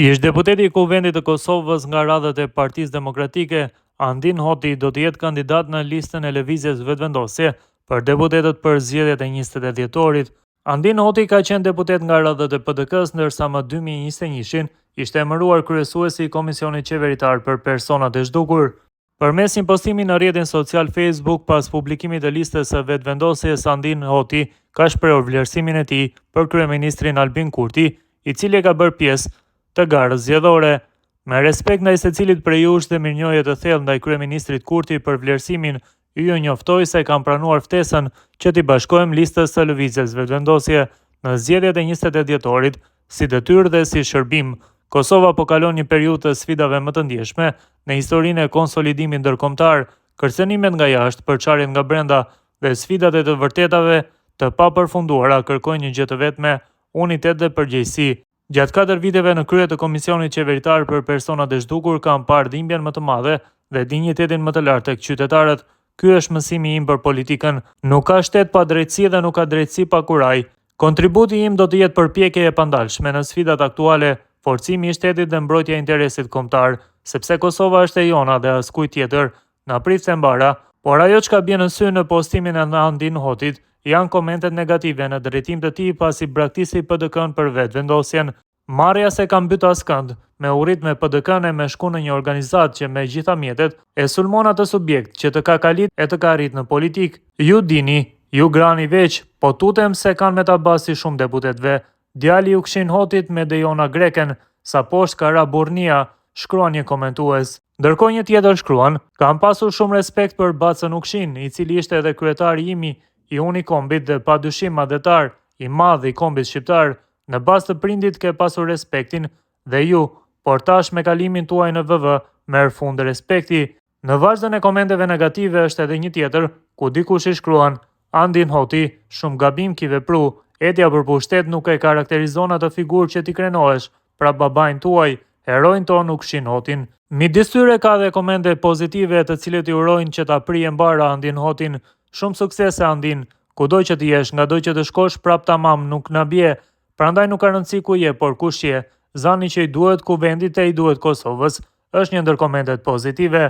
Ish deputeti i Kuvendit të Kosovës nga radhët e Partisë Demokratike, Andin Hoti do të jetë kandidat në listën e lëvizjes vetëvendosje për deputetët për zgjedhjet e 28 dhjetorit. Andin Hoti ka qenë deputet nga radhët e PDK-s, ndërsa më 2021 ishte emëruar kryesuesi i Komisionit Qeveritar për Personat e Zhdukur. Përmes një postimi në rrjetin social Facebook pas publikimit të listës së vetëvendosjes, Andin Hoti ka shprehur vlerësimin e tij për kryeministrin Albin Kurti, i cili ka bërë pjesë të garës zgjedhore. Me respekt ndaj secilit prej jush dhe mirënjohje të thellë ndaj kryeministrit Kurti për vlerësimin, ju njoftoj se kam pranuar ftesën që t'i bashkohem listës së lëvizjes vetëvendosje në zgjedhjet e 28 dhjetorit, si detyrë dhe si shërbim. Kosova po kalon një periudhë të sfidave më të ndjeshme në historinë e konsolidimit ndërkombëtar, kërcënimet nga jashtë, përçarjet nga brenda dhe sfidat e të vërtetave të papërfunduara kërkojnë një gjë të vetme: unitet dhe përgjegjësi. Gjatë 4 viteve në krye të Komisionit Qeveritar për Personat e Zhdukur kam parë dhimbjen më të madhe dhe dinjitetin më të lartë tek qytetarët. Ky është mësimi im për politikën. Nuk ka shtet pa drejtësi dhe nuk ka drejtësi pa kuraj. Kontributi im do të jetë përpjekje e pandalshme në sfidat aktuale, forcimi i shtetit dhe mbrojtja e interesit kombëtar, sepse Kosova është e jona dhe as kujt tjetër. Na prit se mbara, por ajo çka bie në sy në postimin e Andin Hotit janë komentet negative në drejtim të tij pasi braktisi PDK-n për vetëvendosjen. Marrja se ka mbyt askënd, me urrit me PDK-n e me shku në një organizatë që me gjitha mjetet e sulmon atë subjekt që të ka kalit e të ka arrit në politik. Ju dini, ju grani veç, po tutem se kanë me ta basi shumë deputetve. Djali ju Kshin Hotit me Dejona Greken, sa poshtë ka ra burnia, shkruan një komentues. Ndërkohë një tjetër shkruan: kam pasur shumë respekt për Bacën Ukshin, i cili ishte edhe kryetari imi i Unikombit dhe padyshim madhëtar i madh i kombit shqiptar. Në bazë të prindit ke pasur respektin dhe ju, por tash me kalimin tuaj në VV merr fund respekti. Në vazhdën e komenteve negative është edhe një tjetër, ku dikush i shkruan: Andin Hoti, shumë gabim ki vepru, etja për pushtet nuk e karakterizon atë figurë që ti krenohesh, pra babain tuaj, herojnë ton Ukshin Hotin. Midis tyre ka dhe komente pozitive të cilët i urojnë që ta prije mbara Andin Hotin. Shumë suksese Andin, kudo që të jesh, nga do që të shkosh prap tamam nuk na bie, prandaj nuk ka rëndësi ku je, por kush je. Zani që i duhet kuvendit e i duhet Kosovës, është një ndër komentet pozitive.